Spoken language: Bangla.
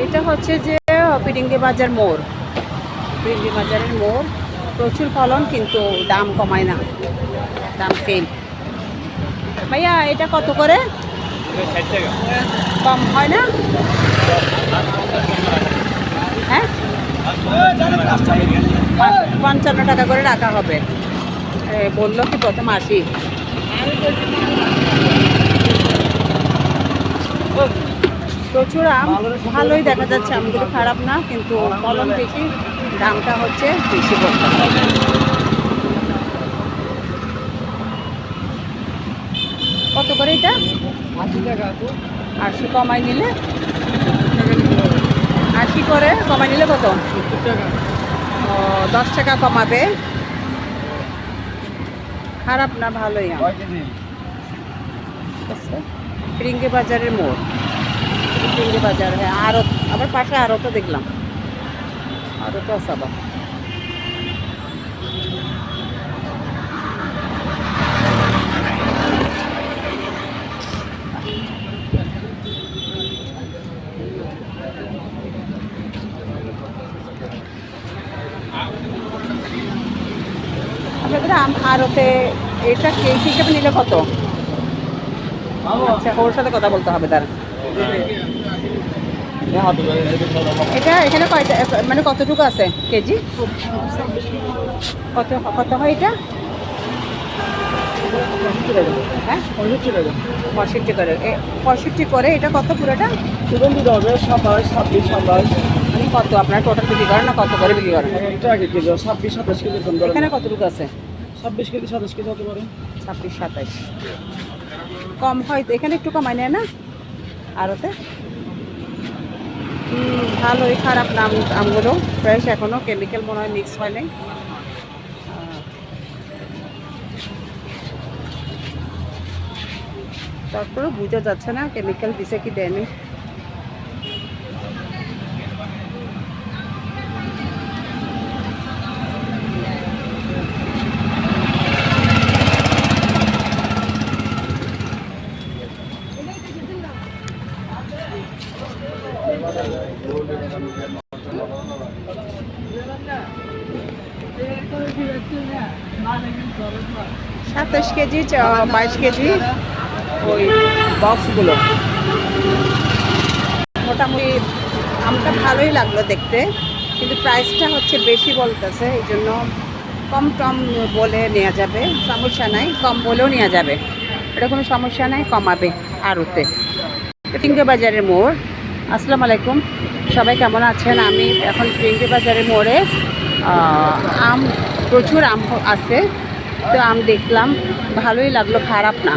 এটা হচ্ছে যে ফিরিঙ্গি বাজার মোড়, ফিরিঙ্গি বাজারের মোড়। প্রচুর ফলন কিন্তু দাম কমায় না, দাম সেম। ভাইয়া এটা কত করে? 60 টাকা। কম হয় না? হ্যাঁ, 55 টাকা করে রাখা হবে। বললো কি প্রথম 80। প্রচুর আম, ভালোই দেখা যাচ্ছে, আমগুলো খারাপ না, কিন্তু ফলন বেশি, দামটা হচ্ছে বেশি করতে হবে। কত করে এটা? 80 টাকা। 80 কমাই নিলে, 80 করে কমাই নিলে কত? 70 টাকা। ও, 10 টাকা কমাবে। খারাপ না, ভালোই আম। ফিরিঙ্গি বাজারের মোড়, ফিরিঙ্গি বাজার। হ্যাঁ, আরও আবার পাশে আরও তো দেখলাম, আরও তো আছে আবার। আপনাদের আরতে এটা কেজি হিসেবে নিলে কত? আচ্ছা, ওর সাথে কথা বলতে হবে তার। এটা এখানে কয়টা, মানে কতটুকু আছে কেজি? কত কত হয় এটা? হ্যাঁ, 65 করে। 65 করে। এটা কত পুরোটা? হবে 27, 26, 27। মানে কত আপনার টোটাল বিক্রি করেন, না কত করে বিক্রি করেন? এটা আগে কেজি 26, 27 কেজি কম ধরেন। এখানে কতটুকু আছে? 26 কেজি, 27 কেজি হতে পারে। 26, 27 কম হয় তো। এখানে একটু কমাই নেয় না আরতে? ভালোই, খারাপ না আমগুলো, ফ্রেশ এখনো, কেমিক্যাল মনে হয় মিক্স হয় নাই। তারপরে বোঝা যাচ্ছে না কেমিক্যাল দিছে কি দেয়নি। সাতাশ কেজি, 22 কেজি ওই বক্সগুলো। মোটামুটি আমটা ভালোই লাগলো দেখতে, কিন্তু প্রাইসটা হচ্ছে বেশি বলতেছে, এই জন্য কম টম বলে নেওয়া যাবে, সমস্যা নাই, কম বলেও নেওয়া যাবে, এটা কোনো সমস্যা নাই, কমাবে আরতে। ফিরিঙ্গি বাজারের মোড়। আসসালামু আলাইকুম, সবাই কেমন আছেন? আমি এখন ফিরিঙ্গি বাজারের মোড়ে। আম, প্রচুর আম আছে, তো আম দেখলাম, ভালোই লাগলো, খারাপ না।